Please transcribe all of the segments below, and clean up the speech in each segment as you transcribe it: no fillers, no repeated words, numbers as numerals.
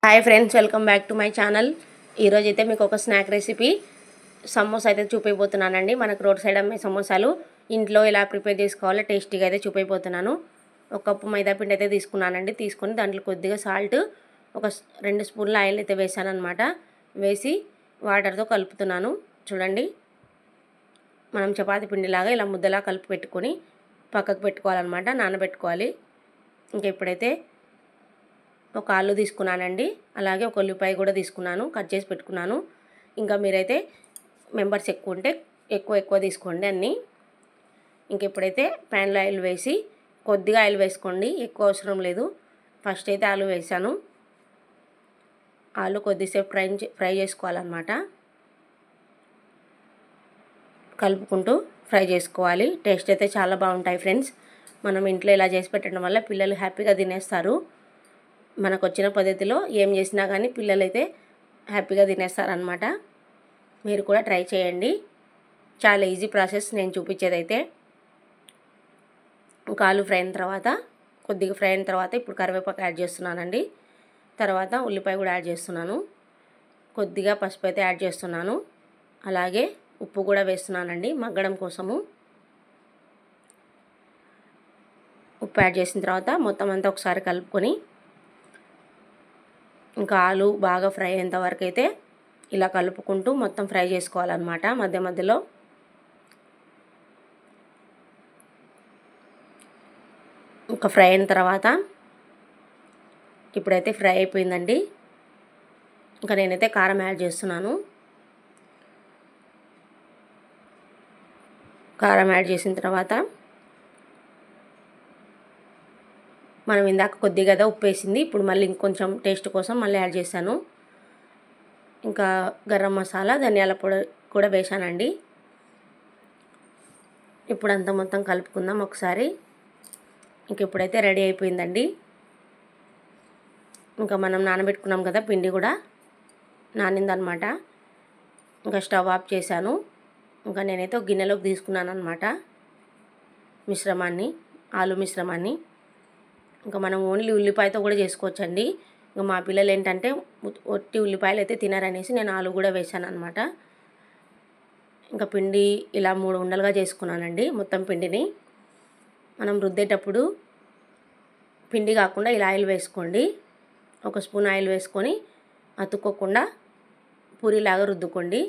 Hi friends, welcome back to my channel. ఈరోజు అయితే మీకు ఒక స్నాక్ రెసిపీ సమోసా అయితే చూపిపోతున్నానండి. మనకు రోడ్ సైడ్ అమ్మే సమోసాలు ఇంట్లో ఎలా ప్రిపేర్ చేసుకోవాలో టేస్టీగా అయితే చూపిపోతున్నాను. ఒక కప్పు మైదా పిండి అయితే తీసుకున్నానండి. తీసుకొని దాంట్లో కొద్దిగా సాల్ట్, ఒక 2 స్పూన్ల ఆయిల్ అయితే వేసాను అనమాట. వేసి వాటర్తో కలుపుతున్నాను. చూడండి, మనం చపాతీ పిండిలాగా ఇలా ముద్దలా కలిపి పెట్టుకొని పక్కకు పెట్టుకోవాలన్నమాట, నానబెట్టుకోవాలి. ఇంకా ఇప్పుడైతే ఒక ఆలు తీసుకున్నానండి. అలాగే ఒక ఉల్లిపాయ కూడా తీసుకున్నాను, కట్ చేసి పెట్టుకున్నాను. ఇంకా మీరైతే మెంబర్స్ ఎక్కువ ఉంటే ఎక్కువ తీసుకోండి అన్నీ. ఇంక ఇప్పుడైతే ప్యాన్లో ఆయిల్ వేసి, కొద్దిగా ఆయిల్ వేసుకోండి, ఎక్కువ అవసరం లేదు. ఫస్ట్ అయితే ఆలు వేసాను. ఆలు కొద్దిసేపు ఫ్రై చేసుకోవాలన్నమాట. కలుపుకుంటూ ఫ్రై చేసుకోవాలి. టేస్ట్ అయితే చాలా బాగుంటాయి ఫ్రెండ్స్. మనం ఇంట్లో ఇలా చేసి పెట్టడం వల్ల పిల్లలు హ్యాపీగా తినేస్తారు. మనకు వచ్చిన పద్ధతిలో ఏం చేసినా కానీ పిల్లలైతే హ్యాపీగా తినేస్తారనమాట. మీరు కూడా ట్రై చేయండి. చాలా ఈజీ ప్రాసెస్ నేను చూపించేదైతే. ఇంకా ఆలు కొద్దిగా ఫ్రై అయిన తర్వాత ఇప్పుడు కరివేపాకు యాడ్ చేస్తున్నానండి. తర్వాత ఉల్లిపాయ కూడా యాడ్ చేస్తున్నాను. కొద్దిగా పసుపు అయితే యాడ్ చేస్తున్నాను. అలాగే ఉప్పు కూడా వేస్తున్నానండి మగ్గడం కోసము. ఉప్పు యాడ్ చేసిన తర్వాత మొత్తం అంతా ఒకసారి కలుపుకొని, ఇంకా ఆలు బాగా ఫ్రై అయ్యేంత వరకు అయితే ఇలా కలుపుకుంటూ మొత్తం ఫ్రై చేసుకోవాలన్నమాట. మధ్య మధ్యలో ఇంకా ఫ్రై అయిన తర్వాత ఇప్పుడైతే ఫ్రై అయిపోయిందండి. ఇంకా నేనైతే కారం యాడ్ చేస్తున్నాను. కారం యాడ్ చేసిన తర్వాత మనం ఇందాక కొద్దిగా ఉప్పు వేసింది, ఇప్పుడు మళ్ళీ ఇంకొంచెం టేస్ట్ కోసం మళ్ళీ యాడ్ చేశాను. ఇంకా గరం మసాలా, ధనియాల పొడి కూడా వేసానండి. ఇప్పుడు అంతా మొత్తం కలుపుకుందాం ఒకసారి. ఇంక ఇప్పుడైతే రెడీ అయిపోయిందండి. ఇంకా మనం నానబెట్టుకున్నాం కదా, పిండి కూడా నానిందనమాట. ఇంకా స్టవ్ ఆఫ్ చేశాను. ఇంకా నేనైతే ఒక గిన్నెలోకి తీసుకున్నాను అనమాట ఆలు మిశ్రమాన్ని. ఇంకా మనం ఓన్లీ ఉల్లిపాయతో కూడా చేసుకోవచ్చండి. ఇంకా మా పిల్లలు ఏంటంటే ఒట్టి ఉల్లిపాయలు అయితే తినారనేసి నేను ఆలు కూడా వేసాను అనమాట. ఇంకా పిండి ఇలా 3 ఉండలుగా చేసుకున్నానండి. మొత్తం పిండిని మనం రుద్దేటప్పుడు పిండి కాకుండా ఇలా ఆయిల్ వేసుకోండి. 1 స్పూన్ ఆయిల్ వేసుకొని అతుక్కోకుండా పూరిలాగా రుద్దుకోండి.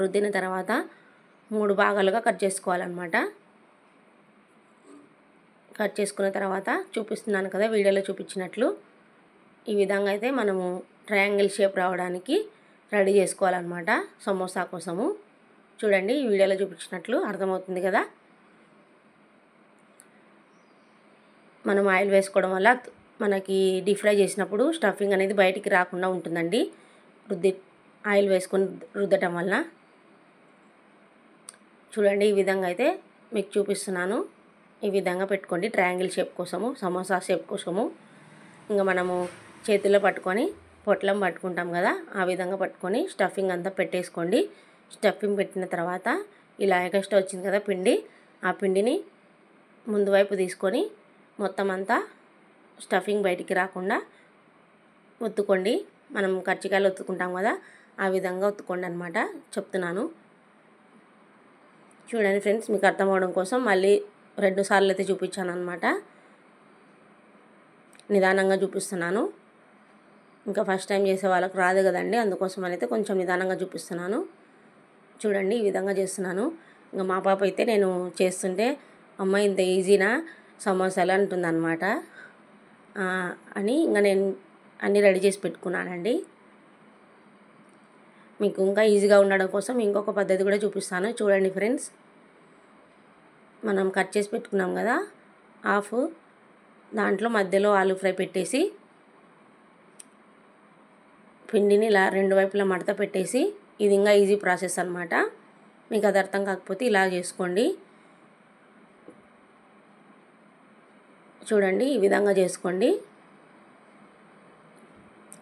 రుద్దిన తర్వాత 3 భాగాలుగా కట్ చేసుకోవాలన్నమాట. కట్ చేసుకున్న తర్వాత చూపిస్తున్నాను కదా, వీడియోలో చూపించినట్లు ఈ విధంగా అయితే మనము ట్రయాంగిల్ షేప్ రావడానికి రెడీ చేసుకోవాలన్నమాట సమోసా కోసము. చూడండి, ఈ వీడియోలో చూపించినట్లు అర్థమవుతుంది కదా. మనం ఆయిల్ వేసుకోవడం వల్ల మనకి డీప్ ఫ్రై చేసినప్పుడు స్టఫింగ్ అనేది బయటికి రాకుండా ఉంటుందండి, ఆయిల్ వేసుకొని రుద్దటం వల్ల. చూడండి, ఈ విధంగా అయితే మీకు చూపిస్తున్నాను. ఈ విధంగా పెట్టుకోండి ట్రయాంగిల్ షేప్ కోసము, సమోసా షేప్ కోసము. ఇంకా మనము చేతిలో పట్టుకొని పొట్లం పట్టుకుంటాం కదా, ఆ విధంగా పట్టుకొని స్టఫింగ్ అంతా పెట్టేసుకోండి. స్టఫింగ్ పెట్టిన తర్వాత ఇలా ఎక్స్ట్రా వచ్చింది కదా పిండి, ఆ పిండిని ముందు వైపు తీసుకొని మొత్తం అంతా స్టఫింగ్ బయటికి రాకుండా ఒత్తుకోండి. మనం కర్జికాయలు ఒత్తుకుంటాం కదా, ఆ విధంగా ఒత్తుకోండి అనమాట, చెప్తున్నాను. చూడండి ఫ్రెండ్స్, మీకు అర్థం అవడం కోసం మళ్ళీ 2 సార్లు అయితే చూపించాను అనమాట. నిదానంగా చూపిస్తున్నాను. ఇంకా ఫస్ట్ టైం చేసే వాళ్ళకి రాదు కదండి, అందుకోసం అయితే కొంచెం నిదానంగా చూపిస్తున్నాను. చూడండి, ఈ విధంగా చేస్తున్నాను. ఇంకా మా పాప అయితే నేను చేస్తుంటే, అమ్మ ఇంత ఈజీనా సమోసాలు అంటుందన్నమాట. అని ఇంకా నేను అన్నీ రెడీ చేసి పెట్టుకున్నానండి. మీకు ఇంకా ఈజీగా ఉండడం కోసం ఇంకొక పద్ధతి కూడా చూపిస్తాను. చూడండి ఫ్రెండ్స్, మనం కట్ చేసి పెట్టుకున్నాం కదా హాఫ్, దాంట్లో మధ్యలో ఆలు ఫ్రై పెట్టేసి పిండిని ఇలా 2 వైపులా మడత పెట్టేసి, ఇది ఇంకా ఈజీ ప్రాసెస్ అనమాట. మీకు అది అర్థం కాకపోతే ఇలా చేసుకోండి. చూడండి, ఈ విధంగా చేసుకోండి,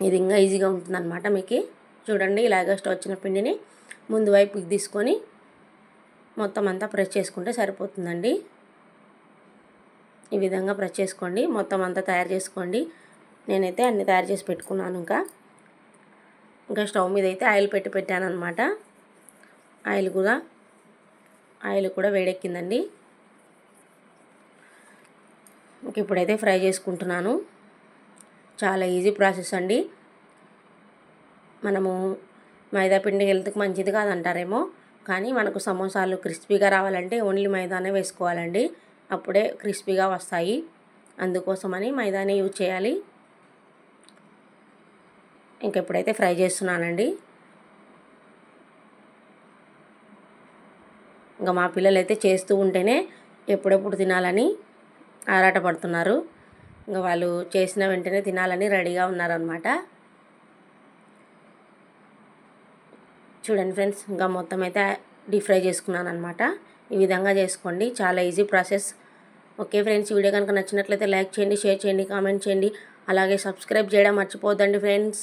ఇది ఇంకా ఈజీగా ఉంటుందన్నమాట మీకు. చూడండి, ఇలాగ స్టవ్ వచ్చిన పిండిని ముందు వైపుకి తీసుకొని మొత్తం అంతా ప్రెస్ చేసుకుంటే సరిపోతుందండి. ఈ విధంగా ప్రెస్ చేసుకోండి, మొత్తం అంతా తయారు చేసుకోండి. నేనైతే అన్నీ తయారు చేసి పెట్టుకున్నాను. ఇంకా స్టవ్ మీద అయితే ఆయిల్ పెట్టాను అనమాట. ఆయిల్ కూడా వేడెక్కిందండి. ఇంక ఇప్పుడైతే ఫ్రై చేసుకుంటున్నాను. చాలా ఈజీ ప్రాసెస్ అండి. మనము మైదా పిండి హెల్త్కి మంచిది కాదంటారేమో, కానీ మనకు సమోసాలు క్రిస్పీగా రావాలంటే ఓన్లీ మైదానే వేసుకోవాలండి. అప్పుడే క్రిస్పీగా వస్తాయి. అందుకోసమని మైదానే యూజ్ చేయాలి. ఇంకెప్పుడైతే ఫ్రై చేస్తున్నానండి. ఇంకా మా పిల్లలు అయితే చేస్తూ ఉంటేనే ఎప్పుడెప్పుడు తినాలని ఆరాటపడుతున్నారు. ఇంకా వాళ్ళు చేసిన వెంటనే తినాలని రెడీగా ఉన్నారనమాట. చూడండి ఫ్రెండ్స్, ఇంకా మొత్తం అయితే డీప్ ఫ్రై చేసుకున్నాను అనమాట. ఈ విధంగా చేసుకోండి, చాలా ఈజీ ప్రాసెస్. ఓకే ఫ్రెండ్స్, ఈ వీడియో కనుక నచ్చినట్లయితే లైక్ చేయండి, షేర్ చేయండి, కామెంట్ చేయండి, అలాగే సబ్స్క్రైబ్ చేయడం మర్చిపోవద్దండి ఫ్రెండ్స్.